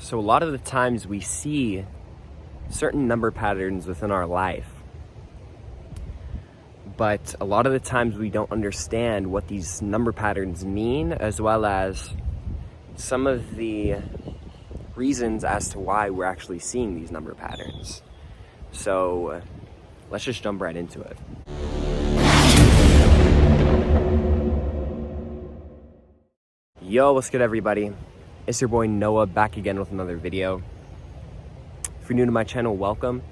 So a lot of the times we see certain number patterns within our life, but a lot of the times we don't understand what these number patterns mean, as well as some of the reasons as to why we're actually seeing these number patterns. So let's just jump right into it. Yo, what's good everybody? It's your boy Noah back again with another video. If you're new to my channel, welcome.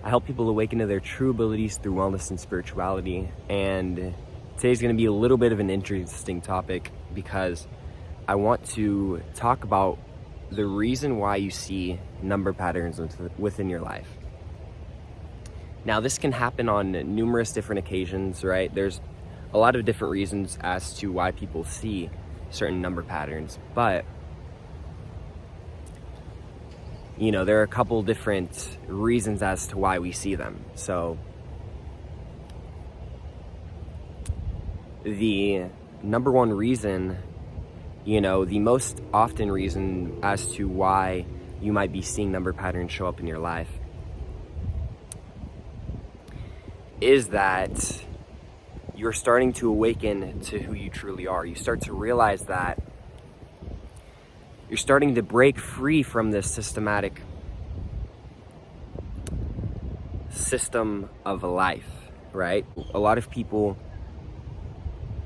I help people awaken to their true abilities through wellness and spirituality. And today's gonna be a little bit of an interesting topic because I want to talk about the reason why you see number patterns within your life. Now, this can happen on numerous different occasions, right? There's a lot of different reasons as to why people see certain number patterns, but there are a couple different reasons as to why we see them. So the number one reason, the most often reason as to why you might be seeing number patterns show up in your life is that you're starting to awaken to who you truly are. You start to realize that you're starting to break free from this systematic system of life, right? A lot of people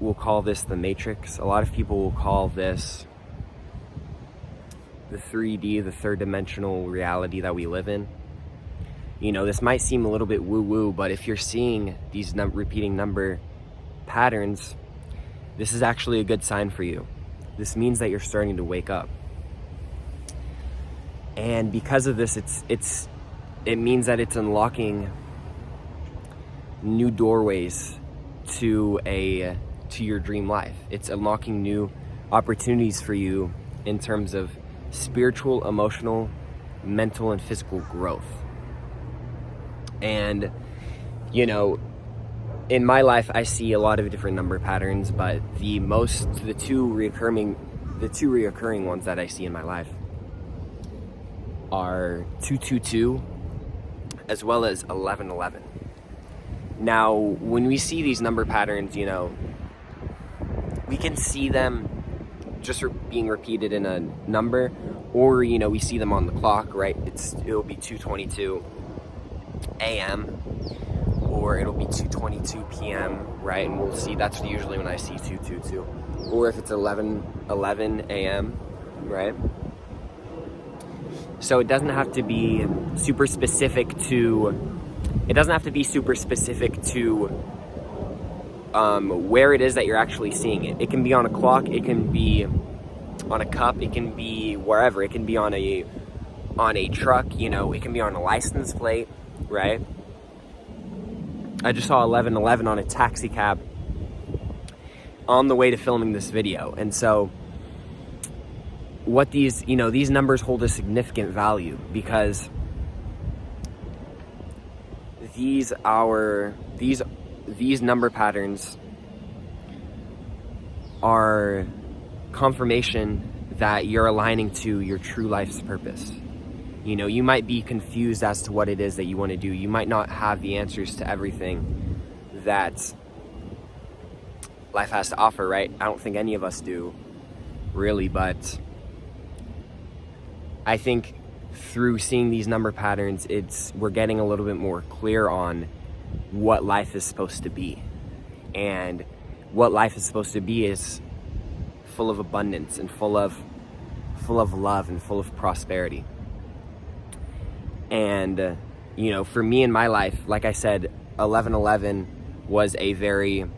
will call this the matrix. A lot of people will call this the 3D, the third dimensional reality that we live in. This might seem a little bit woo-woo, but if you're seeing these repeating number patterns, this is actually a good sign for you. This means that you're starting to wake up. And because of this, it means that it's unlocking new doorways to your dream life. It's unlocking new opportunities for you in terms of spiritual, emotional, mental, and physical growth. And in my life, I see a lot of different number patterns, but the two reoccurring ones that I see in my life are 222 as well as 1111. Now, when we see these number patterns, we can see them just being repeated in a number, or we see them on the clock, right? It'll be 2:22 a.m. or it'll be 2:22 p.m., right? And we'll see, that's usually when I see 222. Or if it's 11:11 a.m., right? So it doesn't have to be super specific to where it is that you're actually seeing it. It can be on a clock, it can be on a cup, it can be wherever. It can be on a truck, it can be on a license plate, right? I just saw 1111 on a taxi cab on the way to filming this video. And so what these numbers hold a significant value, because these number patterns are confirmation that you're aligning to your true life's purpose. You might be confused as to what it is that you want to do. You might not have the answers to everything that life has to offer, right? I don't think any of us do, really, but I think through seeing these number patterns, we're getting a little bit more clear on what life is supposed to be. And what life is supposed to be is full of abundance and full of love and full of prosperity. And for me in my life, like I said, 1111 was a very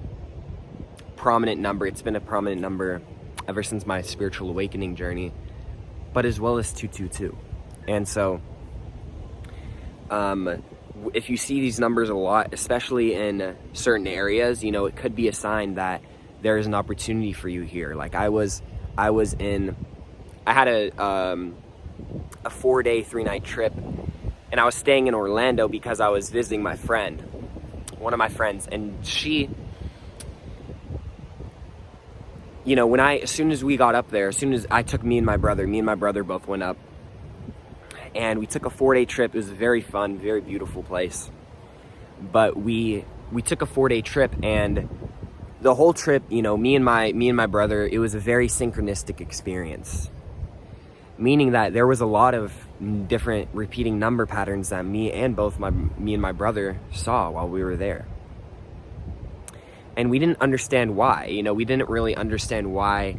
prominent number. It's been a prominent number ever since my spiritual awakening journey, but as well as 222. And so if you see these numbers a lot, especially in certain areas, it could be a sign that there is an opportunity for you here. Like I had a 4-day, 3-night trip, and I was staying in Orlando because I was visiting my friend, one of my friends, and she, as soon as we got up there, as soon as I took me and my brother both went up, And we took a 4-day trip. It was very fun, very beautiful place. But we took a 4-day trip, and the whole trip, you know, me and my brother, it was a very synchronistic experience. Meaning that there was a lot of different repeating number patterns that me and my brother saw while we were there. And we didn't understand why. You know, we didn't really understand why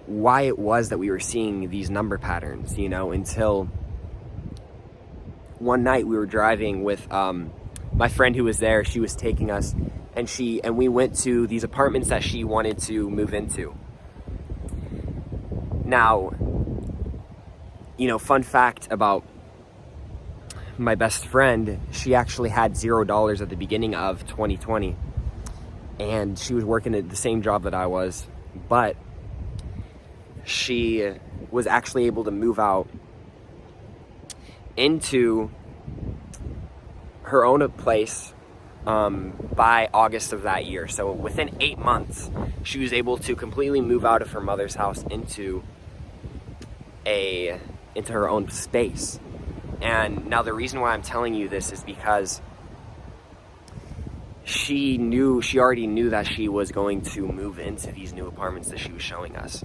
it was that we were seeing these number patterns, you know, until one night we were driving with my friend who was there. She was taking us, and we went to these apartments that she wanted to move into. Now, you know, fun fact about my best friend, she actually had $0 at the beginning of 2020, and she was working at the same job that I was, but she was actually able to move out into her own place by August of that year. So within 8 months, she was able to completely move out of her mother's house into her own space. And now the reason why I'm telling you this is because she already knew that she was going to move into these new apartments that she was showing us.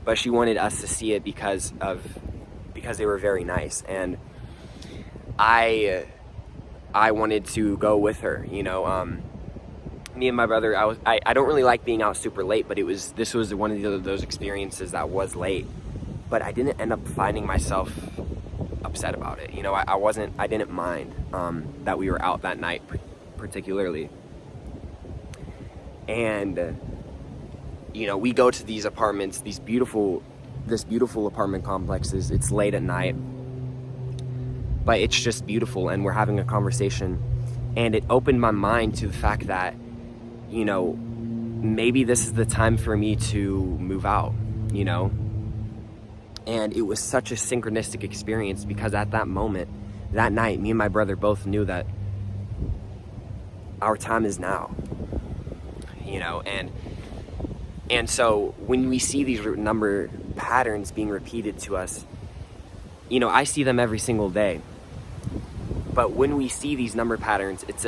But she wanted us to see it because they were very nice. And I wanted to go with her, you know. Me and my brother, I don't really like being out super late, but this was one of those experiences that was late. But I didn't end up finding myself upset about it. You know, I didn't mind that we were out that night particularly. And you know, we go to these apartments, this beautiful apartment complexes. It's late at night, but it's just beautiful, and we're having a conversation, and it opened my mind to the fact that, you know, maybe this is the time for me to move out, you know. And it was such a synchronistic experience, because at that moment, that night, me and my brother both knew that our time is now, you know. And so when we see these number patterns being repeated to us, you know, I see them every single day. But when we see these number patterns, it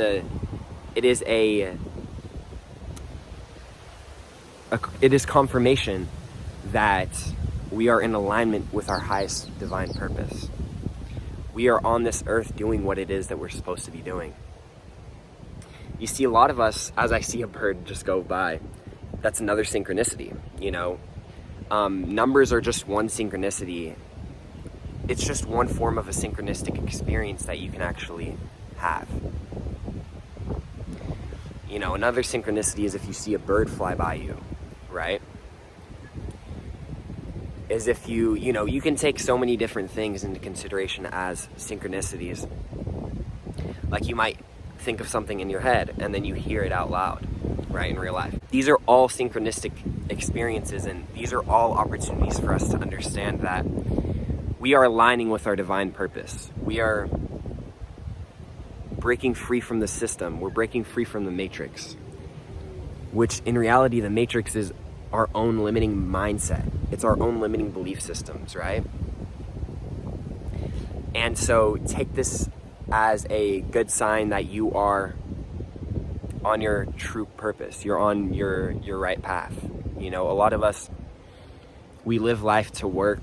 is confirmation that we are in alignment with our highest divine purpose. We are on this earth doing what it is that we're supposed to be doing. You see, a lot of us, as I see a bird just go by, that's another synchronicity, you know. Numbers are just one synchronicity. It's just one form of a synchronistic experience that you can actually have. You know, another synchronicity is if you see a bird fly by you, right? Is if you know, you can take so many different things into consideration as synchronicities. Like, you might think of something in your head and then you hear it out loud, right, in real life. These are all synchronistic experiences, and these are all opportunities for us to understand that we are aligning with our divine purpose. We are breaking free from the system. We're breaking free from the matrix, which in reality, the matrix is our own limiting mindset. It's our own limiting belief systems, right? And so take this as a good sign that you are on your true purpose. You're on your right path. You know, a lot of us, we live life to work,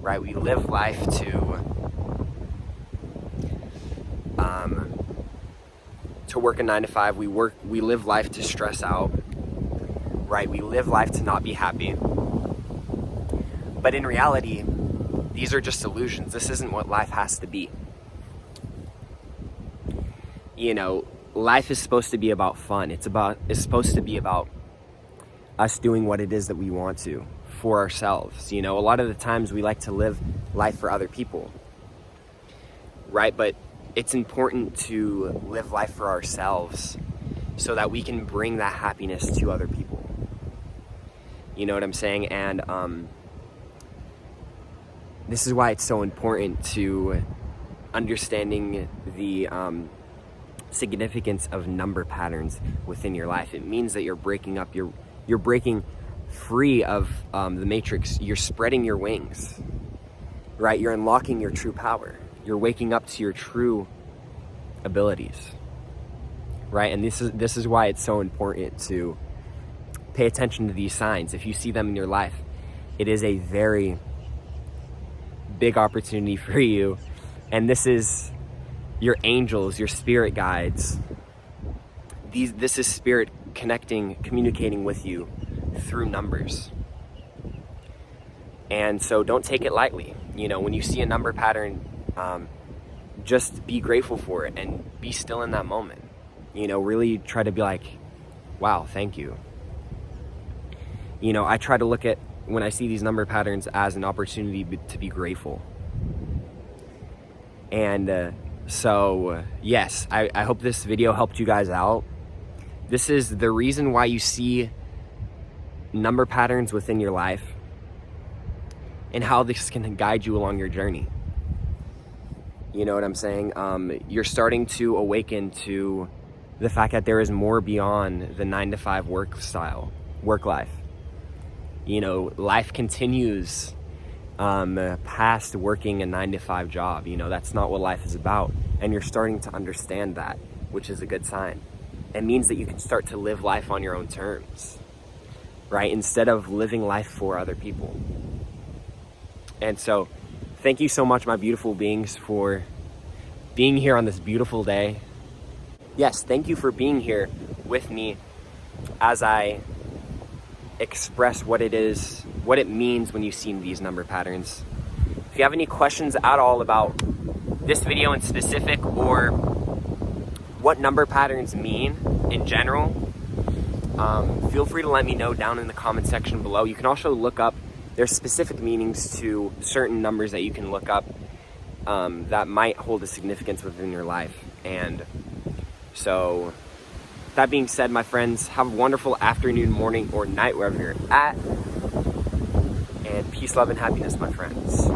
right? We live life to work a 9 to 5. We live life to stress out, right? We live life to not be happy. But in reality, these are just illusions. This isn't what life has to be. You know, life is supposed to be about fun. It's supposed to be about us doing what it is that we want to for ourselves. You know, a lot of the times we like to live life for other people, right? But it's important to live life for ourselves so that we can bring that happiness to other people. You know what I'm saying? And this is why it's so important to understanding the significance of number patterns within your life. It means that you're breaking up, you're breaking free of the matrix. You're spreading your wings. right? You're unlocking your true power. You're waking up to your true abilities, right? And this is why it's so important to pay attention to these signs. If you see them in your life, it is a very big opportunity for you. And this is your angels, your spirit guides. This is spirit communicating with you through numbers. And so don't take it lightly. You know, when you see a number pattern, just be grateful for it and be still in that moment. You know, really try to be like, wow, thank you. You know, I try to look at when I see these number patterns as an opportunity to be grateful. And so, yes, I hope this video helped you guys out. This is the reason why you see number patterns within your life and how this can guide you along your journey. You know what I'm saying? You're starting to awaken to the fact that there is more beyond the 9-to-5 work life. You know, life continues past working a 9-to-5 job. You know, that's not what life is about. And you're starting to understand that, which is a good sign. It means that you can start to live life on your own terms, right? Instead of living life for other people. And so, thank you so much, my beautiful beings, for being here on this beautiful day. Yes, thank you for being here with me as I express what it is, what it means when you see these number patterns. If you have any questions at all about this video in specific, or what number patterns mean in general, feel free to let me know down in the comment section below. You can also look up, there's specific meanings to certain numbers that you can look up that might hold a significance within your life. And so, that being said, my friends, have a wonderful afternoon, morning, or night wherever you're at. And peace, love, and happiness, my friends.